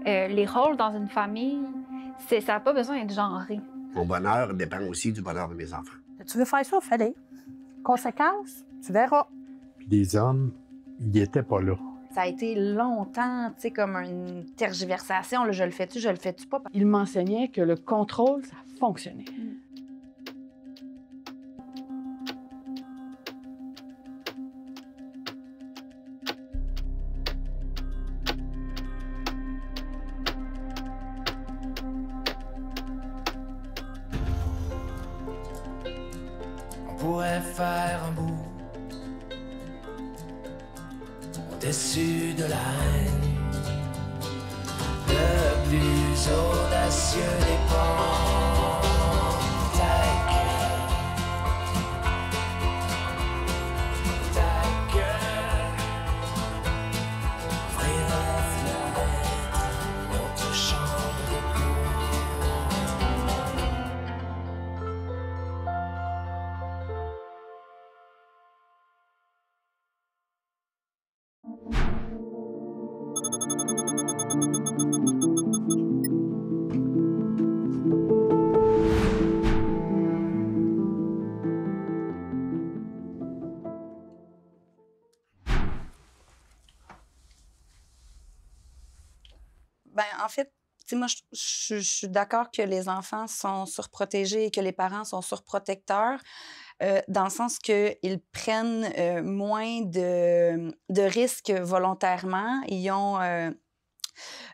Les rôles dans une famille, ça n'a pas besoin d'être genré. Mon bonheur dépend aussi du bonheur de mes enfants. Tu veux faire ça, fais-le. Conséquence, tu verras. Puis les hommes, ils n'étaient pas là. Ça a été longtemps, tu sais, comme une tergiversation. Là, je le fais-tu, je le fais-tu pas? Il m'enseignait que le contrôle, ça fonctionnait. On pourrait faire un bout au-dessus de la haine, le plus audacieux des ponts. Ta gueule, ouvrir la fenêtre, notre chambre d'écho. Ben, en fait, tu sais, moi, je suis d'accord que les enfants sont surprotégés et que les parents sont surprotecteurs, dans le sens qu'ils prennent moins de risques volontairement. Ils ont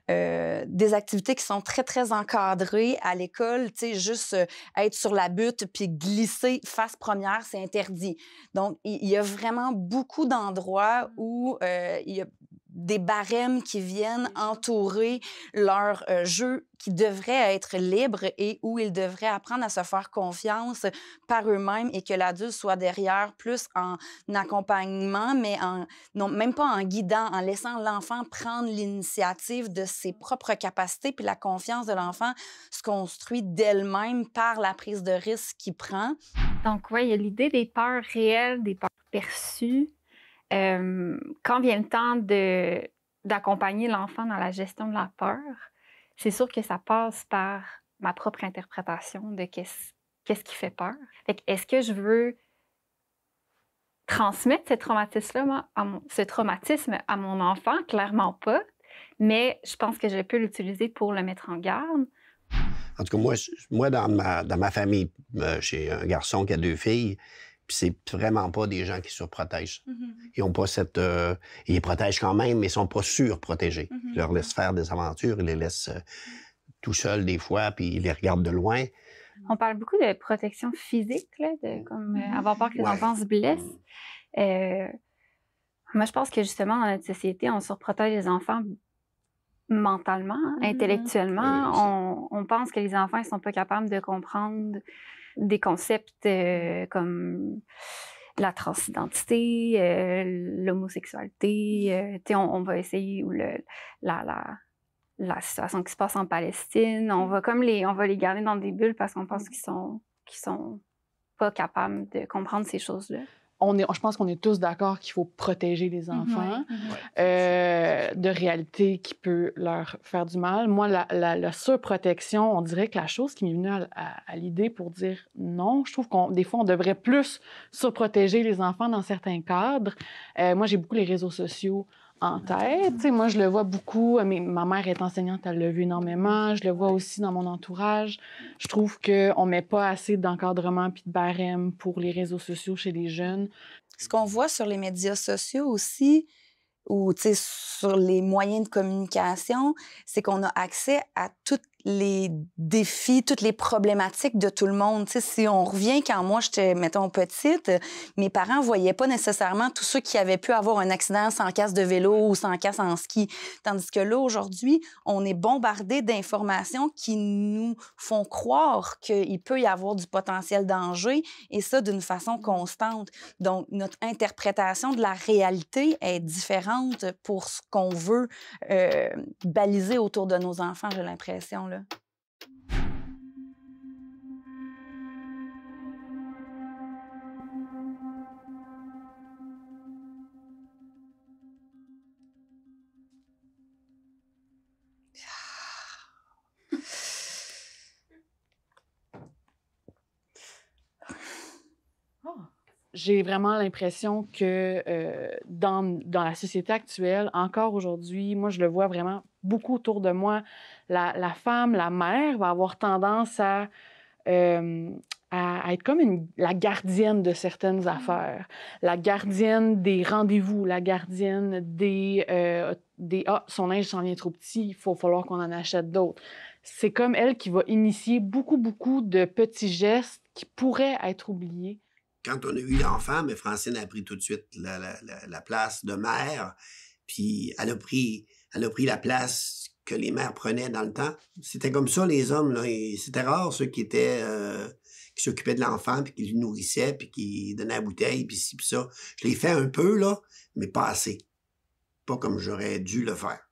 des activités qui sont très, très encadrées à l'école. Tu sais, juste être sur la butte puis glisser face première, c'est interdit. Donc, il y a vraiment beaucoup d'endroits où il y a des barèmes qui viennent entourer leur jeu qui devrait être libre et où ils devraient apprendre à se faire confiance par eux-mêmes et que l'adulte soit derrière plus en accompagnement, mais non, même pas en guidant, en laissant l'enfant prendre l'initiative de ses propres capacités, puis la confiance de l'enfant se construit d'elle-même par la prise de risque qu'il prend. Donc, oui, il y a l'idée des peurs réelles, des peurs perçues. Quand vient le temps d'accompagner l'enfant dans la gestion de la peur, c'est sûr que ça passe par ma propre interprétation de qu'est-ce qui fait peur. Fait que est-ce que je veux transmettre ce traumatisme à mon enfant? Clairement pas. Mais je pense que je peux l'utiliser pour le mettre en garde. En tout cas, moi dans ma famille, j'ai un garçon qui a 2 filles, puis c'est vraiment pas des gens qui surprotègent. Ils ont pas cette... ils les protègent quand même, mais ils sont pas surprotégés. Ils leur laissent faire des aventures, ils les laissent tout seuls des fois, puis ils les regardent de loin. On parle beaucoup de protection physique, là, comme avoir peur que les enfants se blessent. Moi, je pense que justement, dans notre société, on surprotège les enfants mentalement, intellectuellement. On pense que les enfants ne sont pas capables de comprendre des concepts comme la transidentité, l'homosexualité. On va essayer, ou la situation qui se passe en Palestine. On va les garder dans des bulles parce qu'on pense qu'ils sont pas capables de comprendre ces choses-là. Je pense qu'on est tous d'accord qu'il faut protéger les enfants de réalités qui peut leur faire du mal. Moi, la surprotection, on dirait que la chose qui m'est venue à l'idée pour dire non, je trouve des fois, on devrait plus surprotéger les enfants dans certains cadres. Moi, j'ai beaucoup les réseaux sociaux en tête. Tu sais, moi, je le vois beaucoup. Ma mère est enseignante, elle l'a vu énormément. Je le vois aussi dans mon entourage. Je trouve qu'on ne met pas assez d'encadrement puis de barème pour les réseaux sociaux chez les jeunes. Ce qu'on voit sur les médias sociaux aussi, ou sur les moyens de communication, c'est qu'on a accès à tous les défis, toutes les problématiques de tout le monde. T'sais, si on revient quand moi j'étais, mettons, petite, mes parents voyaient pas nécessairement tous ceux qui avaient pu avoir un accident sans casque de vélo ou sans casque en ski. Tandis que là, aujourd'hui, on est bombardé d'informations qui nous font croire qu'il peut y avoir du potentiel danger, et ça d'une façon constante. Donc, notre interprétation de la réalité est différente pour ce qu'on veut baliser autour de nos enfants, j'ai l'impression, là. j'ai vraiment l'impression que dans la société actuelle, encore aujourd'hui, moi, je le vois vraiment beaucoup autour de moi, la femme, la mère va avoir tendance à être comme la gardienne de certaines affaires, la gardienne des rendez-vous, la gardienne des son linge s'en vient trop petit, il va falloir qu'on en achète d'autres. C'est comme elle qui va initier beaucoup de petits gestes qui pourraient être oubliés. Quand on a eu l'enfant, mais Francine a pris tout de suite la place de mère, puis elle a pris la place que les mères prenaient dans le temps. C'était comme ça, les hommes, là. C'était rare, ceux qui s'occupaient de l'enfant, puis qui le nourrissaient, puis qui donnaient la bouteille, puis ci, puis ça. Je l'ai fait un peu, là, mais pas assez. Pas comme j'aurais dû le faire.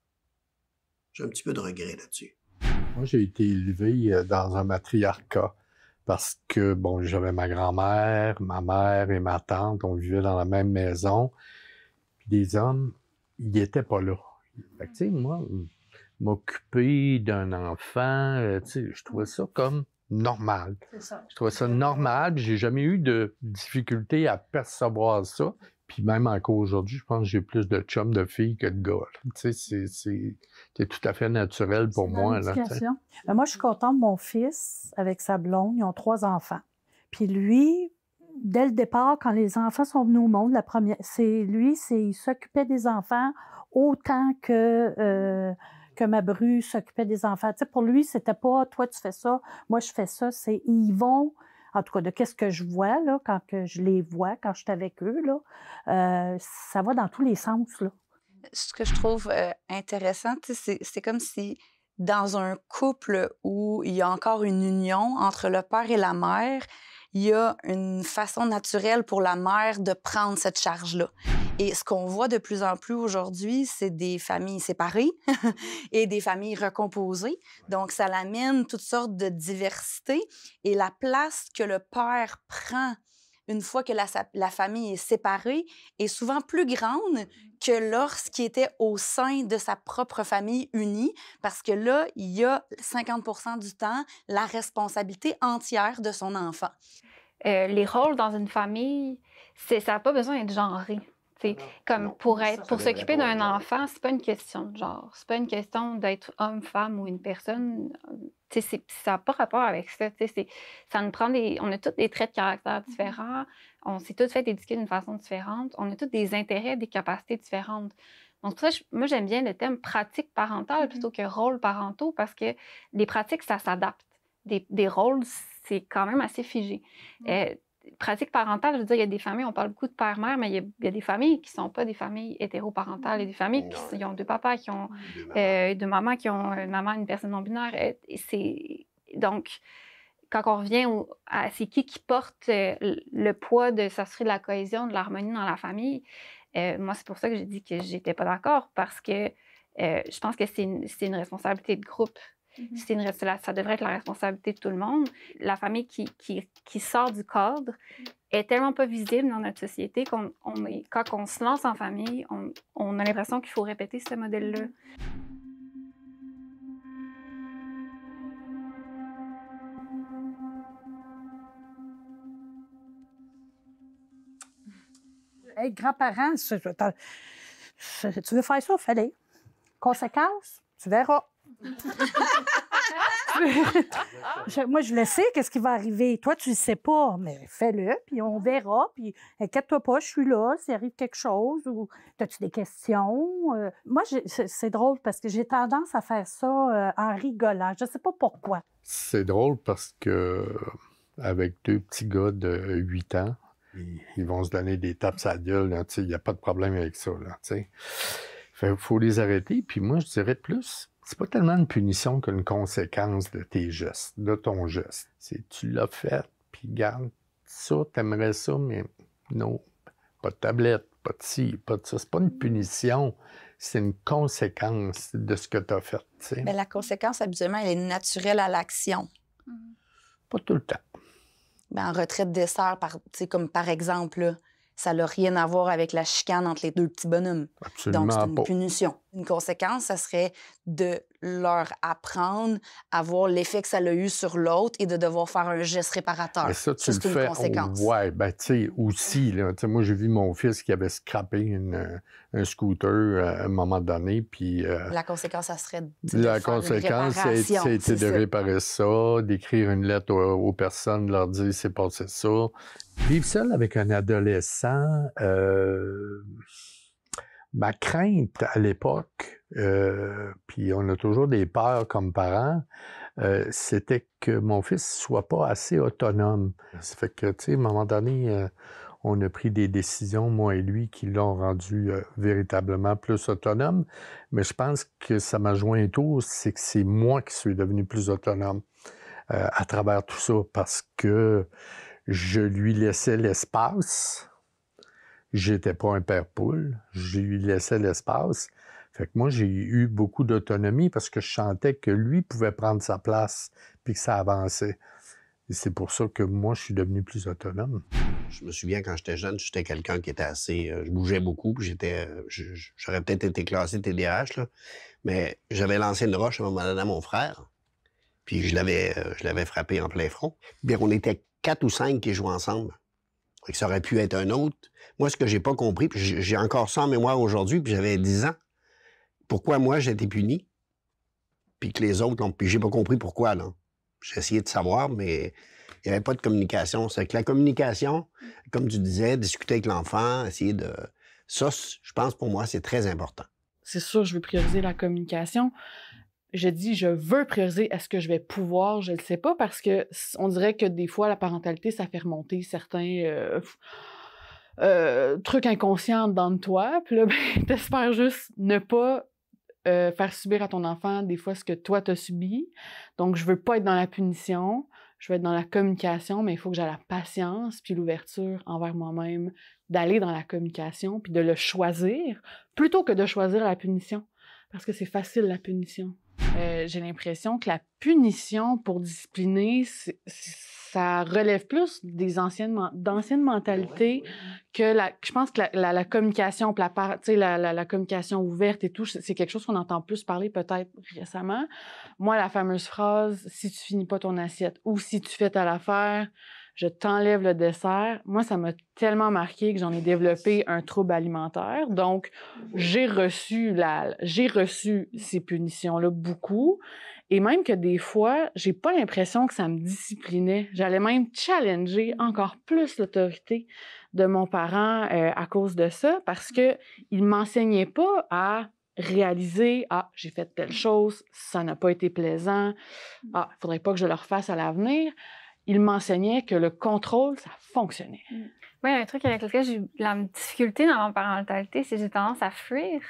J'ai un petit peu de regret là-dessus. Moi, j'ai été élevé dans un matriarcat parce que, bon, j'avais ma grand-mère, ma mère et ma tante, on vivait dans la même maison. Puis les hommes, ils n'étaient pas là. Fait que, tu sais, moi, m'occuper d'un enfant, tu sais, je trouvais ça comme normal. C'est ça. Je trouvais ça normal, puis j'ai jamais eu de difficulté à percevoir ça. Puis même encore aujourd'hui, je pense que j'ai plus de chums de filles que de gars. Tu sais, c'est tout à fait naturel pour moi. Là, moi, je suis contente de mon fils avec sa blonde. Ils ont 3 enfants. Puis lui, dès le départ, quand les enfants sont venus au monde, il s'occupait des enfants autant que ma bru s'occupait des enfants. Tu sais, pour lui, c'était pas « toi, tu fais ça, moi, je fais ça ». C'est ils vont... En tout cas, de qu'est-ce que je vois, là, quand que je les vois, quand je suis avec eux, là, ça va dans tous les sens, là. Ce que je trouve intéressant, c'est comme si dans un couple où il y a encore une union entre le père et la mère, il y a une façon naturelle pour la mère de prendre cette charge-là. Et ce qu'on voit de plus en plus aujourd'hui, c'est des familles séparées et des familles recomposées. Donc, ça amène toutes sortes de diversité. Et la place que le père prend une fois que la famille est séparée est souvent plus grande que lorsqu'il était au sein de sa propre famille unie, parce que là, il y a 50% du temps la responsabilité entière de son enfant. Les rôles dans une famille, ça n'a pas besoin d'être genré. Comme pour s'occuper d'un enfant, c'est pas une question de genre. C'est pas une question d'être homme, femme ou une personne. Ça n'a pas rapport avec ça. Ça nous prend on a tous des traits de caractère différents. On s'est tous fait éduquer d'une façon différente. On a tous des intérêts, des capacités différentes. Donc, pour ça, moi, j'aime bien le terme pratique parentale plutôt que rôles parentaux parce que les pratiques, ça s'adapte. Des rôles, c'est quand même assez figé. Pratique parentale, je veux dire, il y a des familles, on parle beaucoup de père-mère, mais il y a des familles qui ne sont pas des familles hétéroparentales. Il y a des familles qui ont 2 papas, qui ont 2 mamans, qui ont une maman, une personne non-binaire. Donc, quand on revient à c'est qui porte le poids de s'assurer de la cohésion, de l'harmonie dans la famille, moi, c'est pour ça que j'ai dit que je n'étais pas d'accord, parce que je pense que c'est une responsabilité de groupe. Ça devrait être la responsabilité de tout le monde. La famille qui sort du cadre est tellement pas visible dans notre société quand on se lance en famille, on a l'impression qu'il faut répéter ce modèle-là. Hey, grands-parents, tu veux faire ça? Fais-le. Conséquence? Tu verras. Moi, je le sais, qu'est-ce qui va arriver. Toi, tu le sais pas, mais fais-le, puis on verra. Puis inquiète-toi pas, je suis là, s'il arrive quelque chose, ou as-tu des questions? Moi, c'est drôle parce que j'ai tendance à faire ça en rigolant. Je sais pas pourquoi. C'est drôle parce que avec 2 petits gars de 8 ans, ils vont se donner des tapes à la gueule. Il n'y a pas de problème avec ça. Il faut les arrêter. Puis moi, je dirais plus... C'est pas tellement une punition qu'une conséquence de tes gestes, de ton geste. C'est tu l'as fait, puis garde ça, t'aimerais ça, mais non, pas de tablette, pas de ci, pas de ça. C'est pas une punition, c'est une conséquence de ce que tu as fait. T'sais. Mais la conséquence, habituellement, elle est naturelle à l'action. Pas tout le temps. En retraite dessert, comme par exemple, là, ça n'a rien à voir avec la chicane entre les 2 petits bonhommes. Absolument donc, c'est une pas. punition. Une conséquence, ça serait de leur apprendre à voir l'effet que ça a eu sur l'autre et de devoir faire un geste réparateur. Mais ça, tu le c'est fais. une conséquence. Ouais, ben, tu sais, aussi, là, moi, j'ai vu mon fils qui avait scrappé un scooter à un moment donné, puis... La conséquence, ça serait de la faire une conséquence, réparation, c'était de ça. réparer ça, d'écrire une lettre aux personnes, leur dire c'est passé ça. Vivre seul avec un adolescent, ma crainte à l'époque, puis on a toujours des peurs comme parents, c'était que mon fils soit pas assez autonome. Ça fait que, tu sais, à un moment donné, on a pris des décisions, moi et lui, qui l'ont rendu véritablement plus autonome. Mais je pense que ça m'a joint un tour, c'est que c'est moi qui suis devenu plus autonome à travers tout ça, parce que je lui laissais l'espace. J'étais pas un père poule, je lui laissais l'espace. Fait que moi, j'ai eu beaucoup d'autonomie parce que je sentais que lui pouvait prendre sa place puis que ça avançait. Et c'est pour ça que moi, je suis devenu plus autonome. Je me souviens, quand j'étais jeune, j'étais quelqu'un qui était assez... je bougeais beaucoup, puis j'aurais peut-être été classé TDAH, là, mais j'avais lancé une roche à un moment donné à mon frère, puis je l'avais frappé en plein front. Bien, on était 4 ou 5 qui jouaient ensemble. Fait que ça aurait pu être un autre. Moi, ce que j'ai pas compris, puis j'ai encore ça en mémoire aujourd'hui, puis j'avais 10 ans, pourquoi moi, j'ai été puni, puis que les autres l'ont... Puis j'ai pas compris pourquoi, là. J'ai essayé de savoir, mais il n'y avait pas de communication. C'est que la communication, comme tu disais, discuter avec l'enfant, essayer de... Ça, je pense, pour moi, c'est très important. C'est sûr, je veux prioriser la communication. Je dis, je veux prioriser. Est-ce que je vais pouvoir? Je ne le sais pas, parce que on dirait que des fois, la parentalité, ça fait remonter certains trucs inconscients dans toi. Puis là, ben, t'espères juste ne pas faire subir à ton enfant des fois ce que toi t'as subi. Donc, je veux pas être dans la punition, je veux être dans la communication, mais il faut que j'ai la patience puis l'ouverture envers moi-même d'aller dans la communication puis de le choisir plutôt que de choisir la punition. Parce que c'est facile, la punition. J'ai l'impression que la punition pour discipliner, ça relève plus d'anciennes mentalités que je pense que la communication, la communication ouverte et tout, c'est quelque chose qu'on entend plus parler peut-être récemment. Moi, la fameuse phrase « si tu finis pas ton assiette » ou « si tu fais telle affaire, je t'enlève le dessert », moi, ça m'a tellement marqué que j'en ai développé un trouble alimentaire. Donc, j'ai reçu ces punitions-là beaucoup. Et même que des fois, j'ai pas l'impression que ça me disciplinait. J'allais même challenger encore plus l'autorité de mon parent à cause de ça, parce que il m'enseignait pas à réaliser « Ah, j'ai fait telle chose, ça n'a pas été plaisant. Ah, il faudrait pas que je le refasse à l'avenir. » Il m'enseignait que le contrôle, ça fonctionnait. Oui, un truc avec lequel j'ai eu la difficulté dans ma parentalité, c'est que j'ai tendance à fuir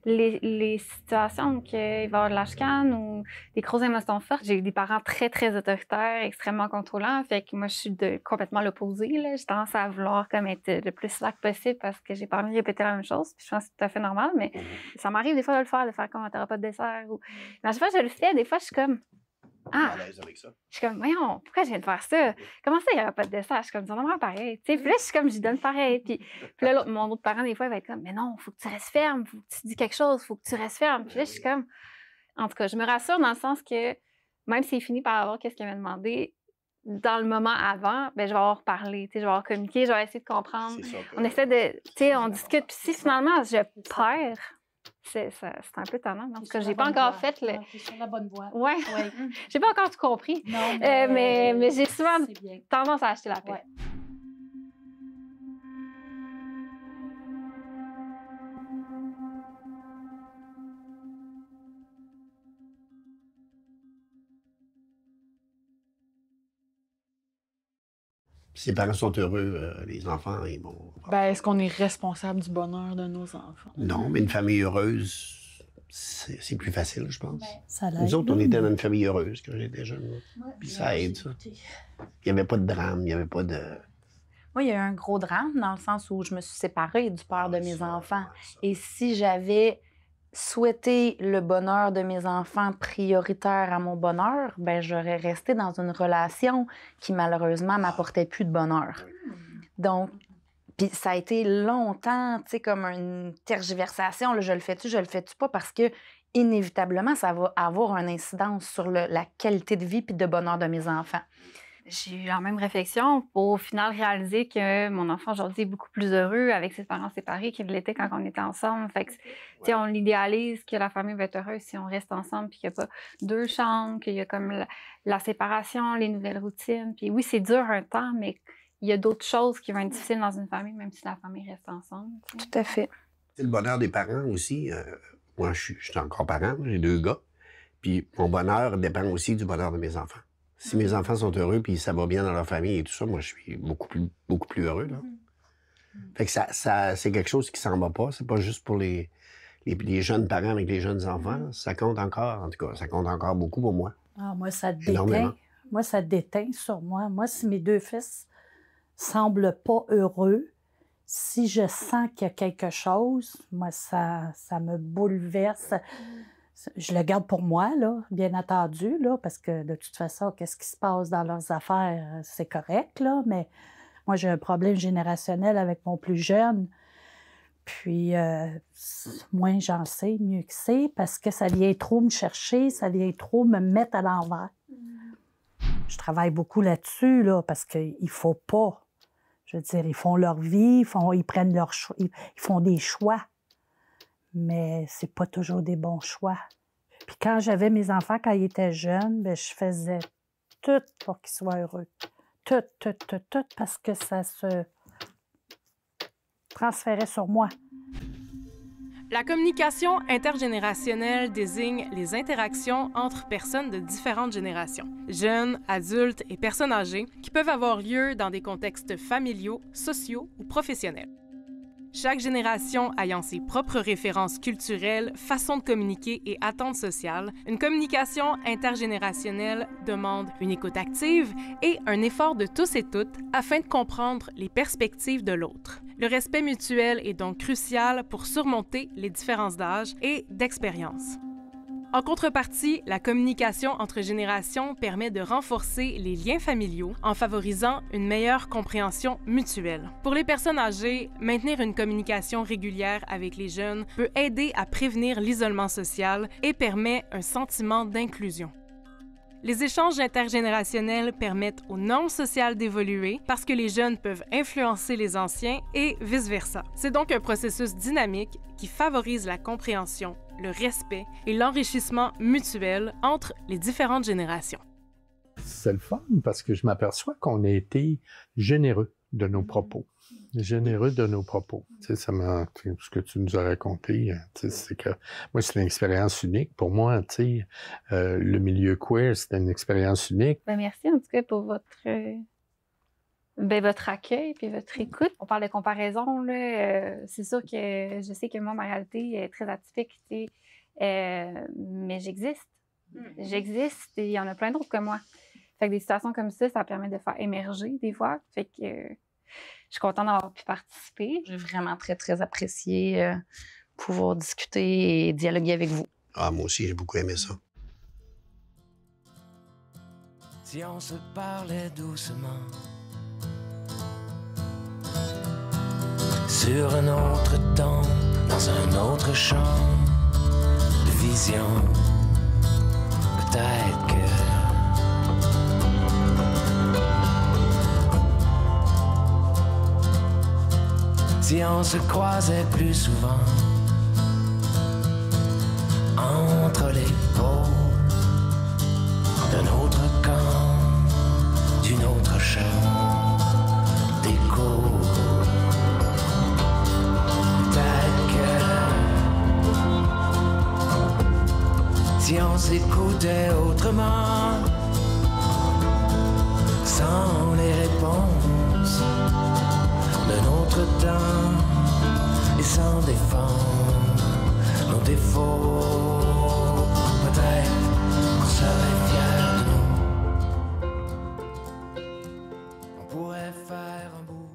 les situations où il va y avoir de la chicane ou des grosses émotions fortes. J'ai eu des parents très, très autoritaires, extrêmement contrôlants. Fait que moi, je suis complètement l'opposé. J'ai tendance à vouloir comme être le plus slack possible parce que j'ai pas envie de répéter la même chose. Puis je pense que c'est tout à fait normal, mais ça m'arrive des fois de le faire comme t'auras pas de dessert. Mais à chaque fois que je le fais, des fois, je suis comme... Ah! Avec ça. Je suis comme, voyons, pourquoi je viens de faire ça? Comment ça, il n'y aura pas de dessert? Je suis comme, c'est vraiment pareil. Puis là, je suis comme, je donne pareil. Puis là, mon autre parent, des fois, il va être comme, mais non, il faut que tu restes ferme, il faut que tu dis quelque chose, il faut que tu restes ferme. Puis là, je suis comme, en tout cas, je me rassure dans le sens que même s'il finit par avoir qu'est-ce qu'il m'a demandé, dans le moment avant, ben, je vais avoir parlé, je vais avoir communiqué, je vais essayer de comprendre. On essaie de, on discute. Puis si finalement, je perds, c'est un peu tannant. En tout cas, j'ai pas encore fait le... C'est sur la bonne voie. Ouais. Oui. J'ai pas encore tout compris. Non, mais j'ai souvent bien. tendance à acheter la paix. Ouais. Si les parents sont heureux, les enfants, ils vont... Ben, est-ce qu'on est responsable du bonheur de nos enfants? Non, mais une famille heureuse, c'est plus facile, je pense. Ça l'aide. Nous autres, on était dans une famille heureuse quand j'étais jeune. Puis ça aide, ça. Il n'y avait pas de drame, il n'y avait pas de... Moi, il y a eu un gros drame dans le sens où je me suis séparée du père de mes enfants. Et si j'avais souhaité le bonheur de mes enfants prioritaire à mon bonheur, ben j'aurais resté dans une relation qui, malheureusement, m'apportait plus de bonheur. Donc, Puis ça a été longtemps, tu sais, comme une tergiversation. Là, je le fais-tu pas? Parce que, inévitablement, ça va avoir une incidence sur la qualité de vie puis de bonheur de mes enfants. J'ai eu la même réflexion pour au final réaliser que mon enfant aujourd'hui est beaucoup plus heureux avec ses parents séparés qu'il l'était quand on était ensemble. Fait que, tu sais, on idéalise que la famille va être heureuse si on reste ensemble puis qu'il n'y a pas 2 chambres, qu'il y a comme la séparation, les nouvelles routines. Puis oui, c'est dur un temps, mais il y a d'autres choses qui vont être difficiles dans une famille, même si la famille reste ensemble. Tout à fait. C'est le bonheur des parents aussi. Moi, je suis encore parent, j'ai 2 gars. Puis mon bonheur dépend aussi du bonheur de mes enfants. Si mes enfants sont heureux puis ça va bien dans leur famille et tout ça, moi, je suis beaucoup plus heureux. Là. Fait que ça, c'est quelque chose qui s'en va pas. C'est pas juste pour les jeunes parents avec les jeunes enfants. Ça compte encore, en tout cas, ça compte encore beaucoup pour moi. Ah, moi, ça Énormément. déteint. Moi, ça déteint sur moi. Moi, si mes 2 fils semblent pas heureux, si je sens qu'il y a quelque chose, moi, ça me bouleverse. Je le garde pour moi, là, bien entendu, là, parce que de toute façon, qu'est-ce qui se passe dans leurs affaires, c'est correct, là, mais moi, j'ai un problème générationnel avec mon plus jeune. Puis, moins j'en sais, mieux que c'est, parce que ça vient trop me chercher, ça vient trop me mettre à l'envers. Je travaille beaucoup là-dessus, là, parce qu'il faut pas. Je veux dire, ils font leur vie, ils prennent leur choix, ils font des choix. Mais c'est pas toujours des bons choix. Puis quand j'avais mes enfants, quand ils étaient jeunes, bien, je faisais tout pour qu'ils soient heureux. Tout, parce que ça se transférait sur moi. La communication intergénérationnelle désigne les interactions entre personnes de différentes générations, jeunes, adultes et personnes âgées, qui peuvent avoir lieu dans des contextes familiaux, sociaux ou professionnels. Chaque génération ayant ses propres références culturelles, façons de communiquer et attentes sociales, une communication intergénérationnelle demande une écoute active et un effort de tous et toutes afin de comprendre les perspectives de l'autre. Le respect mutuel est donc crucial pour surmonter les différences d'âge et d'expérience. En contrepartie, la communication entre générations permet de renforcer les liens familiaux en favorisant une meilleure compréhension mutuelle. Pour les personnes âgées, maintenir une communication régulière avec les jeunes peut aider à prévenir l'isolement social et permet un sentiment d'inclusion. Les échanges intergénérationnels permettent aux normes sociales d'évoluer parce que les jeunes peuvent influencer les anciens et vice-versa. C'est donc un processus dynamique qui favorise la compréhension, le respect et l'enrichissement mutuel entre les différentes générations. C'est le fun parce que je m'aperçois qu'on a été généreux de nos propos. Généreux de nos propos. Tu sais, ce que tu nous as raconté, tu sais, c'est que moi, c'est une expérience unique. Pour moi, tu sais, le milieu queer, c'était une expérience unique. Ben, merci en tout cas pour votre accueil et votre écoute. On parle de comparaison, là. C'est sûr que je sais que moi, ma réalité est très atypique, tu sais, mais j'existe. J'existe et il y en a plein d'autres que moi. Fait que des situations comme ça permet de faire émerger des voix. Fait que je suis contente d'avoir pu participer. J'ai vraiment très, très apprécié pouvoir discuter et dialoguer avec vous. Ah, moi aussi, j'ai beaucoup aimé ça. Si on se parlait doucement sur un autre temps, dans un autre champ de vision, peut-être que si on se croisait plus souvent entre les pôles d'un autre camp, d'une autre chambre d'écho, peut-être que si on s'écoutait autrement, sans les réponses de notre temps et sans défendre nos défauts, peut-être qu'on serait fiers de nous. On pourrait faire un bout.